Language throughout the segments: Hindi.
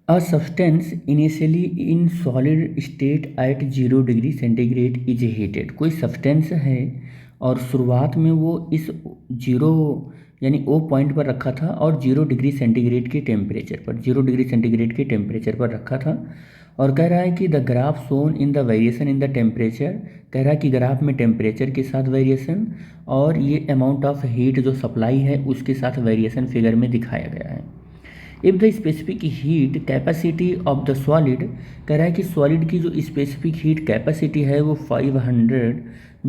A substance initially in solid state at 0 degree centigrade is heated. कोई सब्सटेंस है और शुरुआत में वो इस जीरो यानी ओ पॉइंट पर रखा था और 0 डिग्री सेंटीग्रेड के टेम्परेचर पर 0 डिग्री सेंटीग्रेड के टेम्परेचर पर रखा था। और कह रहा है कि the graph shown in the variation in the temperature, कह रहा है कि ग्राफ में टेम्परेचर के साथ वेरिएशन और ये अमाउंट ऑफ हीट जो सप्लाई है उसके साथ वेरिएशन फिगर में दिखाया गया है। If the specific heat capacity of the solid, कह रहा है कि सॉलिड की जो स्पेसिफिक हीट कैपेसिटी है वो 500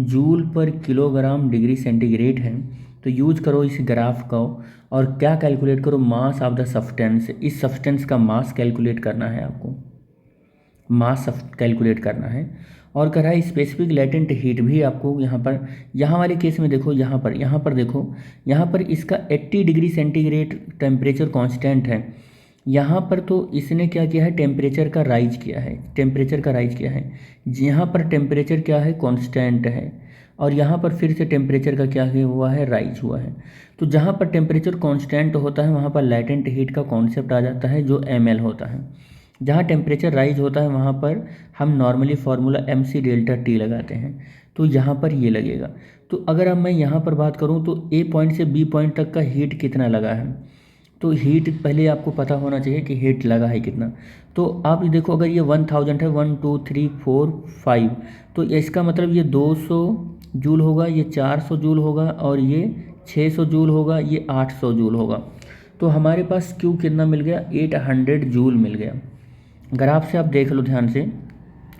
joule per kilogram degree centigrade है। तो यूज करो इस ग्राफ का और क्या कैलकुलेट करो, मास ऑफ द सब्सटेंस। इस सब्सटेंस का मास कैलकुलेट करना है आपको, मास कैलकुलेट करना है। और कह रहा है स्पेसिफिक लेटेंट हीट भी आपको यहाँ वाले केस में देखो, यहाँ पर देखो, यहाँ पर इसका 80 डिग्री सेंटीग्रेड टेम्परेचर कांस्टेंट है। यहाँ पर तो इसने क्या किया है, टेम्परेचर का राइज किया है, टेम्परेचर का राइज किया है। यहाँ पर टेम्परेचर क्या है, कांस्टेंट है, और यहाँ पर फिर से टेम्परेचर का क्या हुआ है, राइज हुआ है। तो जहाँ पर टेम्परेचर कांस्टेंट होता है वहाँ पर लेटेंट हीट का कॉन्सेप्ट आ जाता है जो ml होता है। जहाँ टेम्परेचर राइज होता है वहाँ पर हम नॉर्मली फार्मूला mc∆T लगाते हैं, तो यहाँ पर ये लगेगा। तो अगर अब मैं यहाँ पर बात करूँ तो ए पॉइंट से बी पॉइंट तक का हीट कितना लगा है, तो हीट पहले आपको पता होना चाहिए कि हीट लगा है कितना। तो आप देखो अगर ये 1000 है, 1 2 3 4 5, तो इसका मतलब ये 200 जूल होगा, ये 400 जूल होगा, और ये 600 जूल होगा, ये 800 जूल होगा। तो हमारे पास क्यू कितना मिल गया, 800 जूल मिल गया। ग्राफ से आप देख लो ध्यान से,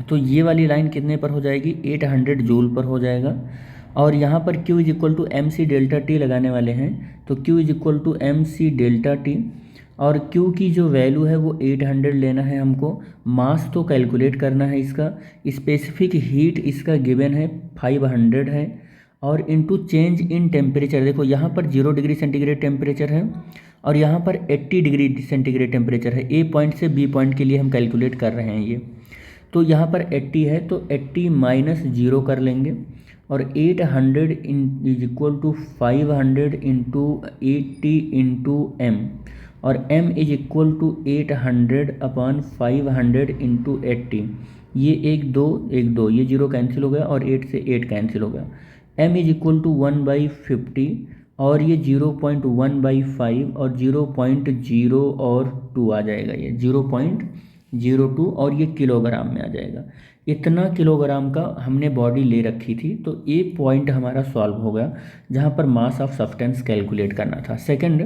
तो ये वाली लाइन कितने पर हो जाएगी, 800 जूल पर हो जाएगा। और यहाँ पर Q is equal to mc∆T लगाने वाले हैं, तो Q is equal to mc∆T, और Q की जो वैल्यू है वो 800 लेना है हमको। मास तो कैलकुलेट करना है इसका, स्पेसिफिक हीट इसका गिवन है 500 है, और इनटू चेंज इन टेम्परेचर। देखो यहाँ पर 0 डिग्री सेंटीग्रेड टेम्परेचर है और यहाँ पर 80 डिग्री सेंटीग्रेड टेम्परेचर है। ए पॉइंट से बी पॉइंट के लिए हम कैलकुलेट कर रहे हैं ये। तो यहाँ पर 80 है तो 80 माइनस 0 कर लेंगे, और 800 is equal to 500 into 80 into M, और m is equal to 800 upon 500 into 80। ये एक दो ये 0 कैंसिल हो गया और 8 से 8 कैंसिल हो गया। m इज इक्वल टू 1/50, और ये 0.1/5 और 0.0 और 2 आ जाएगा, ये 0.02, और ये किलोग्राम में आ जाएगा। इतना किलोग्राम का हमने बॉडी ले रखी थी, तो ए पॉइंट हमारा सॉल्व हो गया जहाँ पर मास ऑफ सब्सटेंस कैलकुलेट करना था। सेकंड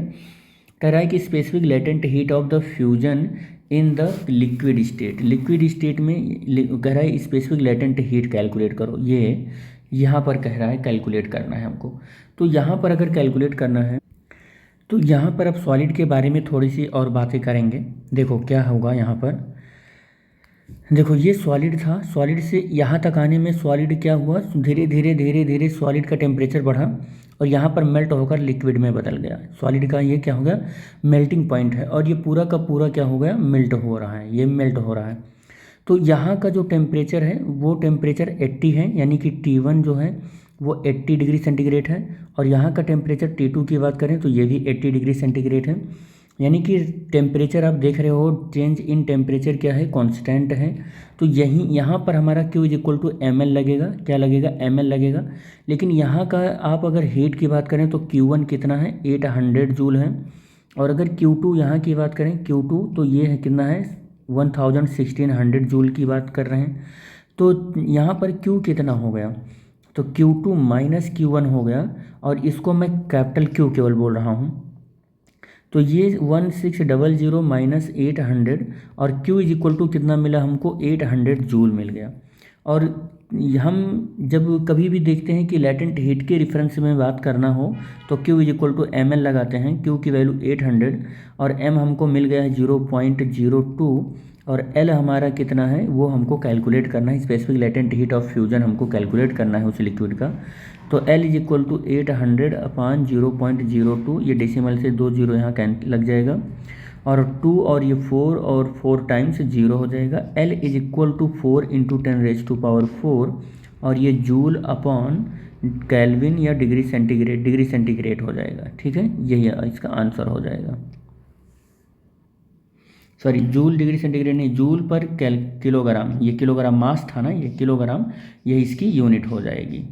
कह रहा है कि specific latent heat of the fusion in the liquid state. Liquid state में कह रहा है स्पेसिफिक लेटेंट हीट कैलकुलेट करो, ये यहाँ पर कह रहा है कैलकुलेट करना है हमको। तो यहाँ पर अगर कैलकुलेट करना है तो यहाँ पर अब सॉलिड के बारे में थोड़ी सी और बातें करेंगे। देखो क्या होगा यहाँ पर, देखो ये सॉलिड था, सॉलिड से यहाँ तक आने में सॉलिड क्या हुआ, धीरे धीरे धीरे धीरे सॉलिड का टेम्परेचर बढ़ा और यहाँ पर मेल्ट होकर लिक्विड में बदल गया। सॉलिड का ये क्या हो गया, मेल्टिंग पॉइंट है, और ये पूरा का पूरा क्या हो गया, मेल्ट हो रहा है, ये मेल्ट हो रहा है। तो यहाँ का जो टेम्परेचर है वो टेम्परेचर 80 है, यानी कि T1 जो है वो 80 डिग्री सेंटीग्रेड है, और यहाँ का टेम्परेचर T2 की बात करें तो ये भी 80 डिग्री सेंटीग्रेड है। यानी कि टेम्परेचर आप देख रहे हो, चेंज इन टेम्परेचर क्या है, कांस्टेंट है। तो यहाँ पर हमारा Q is equal to ml लगेगा, क्या लगेगा, ml लगेगा। लेकिन यहाँ का आप अगर हीट की बात करें तो Q1 कितना है, 800 जूल है, और अगर Q2 यहाँ की बात करें, Q2 तो ये है कितना है, 1600 जूल की बात कर रहे हैं। तो यहाँ पर Q कितना हो गया, तो Q2 माइनस Q1 हो गया, और इसको मैं कैपिटल Q केवल बोल रहा हूँ। तो ये 1600 माइनस 800, और Q इज इक्वल टू कितना मिला हमको, 800 जूल मिल गया। और हम जब कभी भी देखते हैं कि लेटेंट हीट के रेफरेंस में बात करना हो तो Q is equal to ml लगाते हैं। Q की वैल्यू 800 और m हमको मिल गया है 0.02, और L हमारा कितना है वो हमको कैलकुलेट करना है, specific latent heat of fusion हमको कैलकुलेट करना है उस लिक्विड का। तो L is equal to 800 upon 0.02, ये डेसिमल से 2 जीरो यहाँ लग जाएगा, और 2 और ये 4 और 4 टाइम्स 0 हो जाएगा। L is equal to 4 into 10⁻⁴, और ये जूल अपॉन केल्विन या डिग्री सेंटीग्रेड हो जाएगा। ठीक है, यही इसका आंसर हो जाएगा। सॉरी जूल डिग्री सेंटीग्रेड नहीं, जूल पर किलोग्राम, ये किलोग्राम मास था ना, ये किलोग्राम, ये इसकी यूनिट हो जाएगी।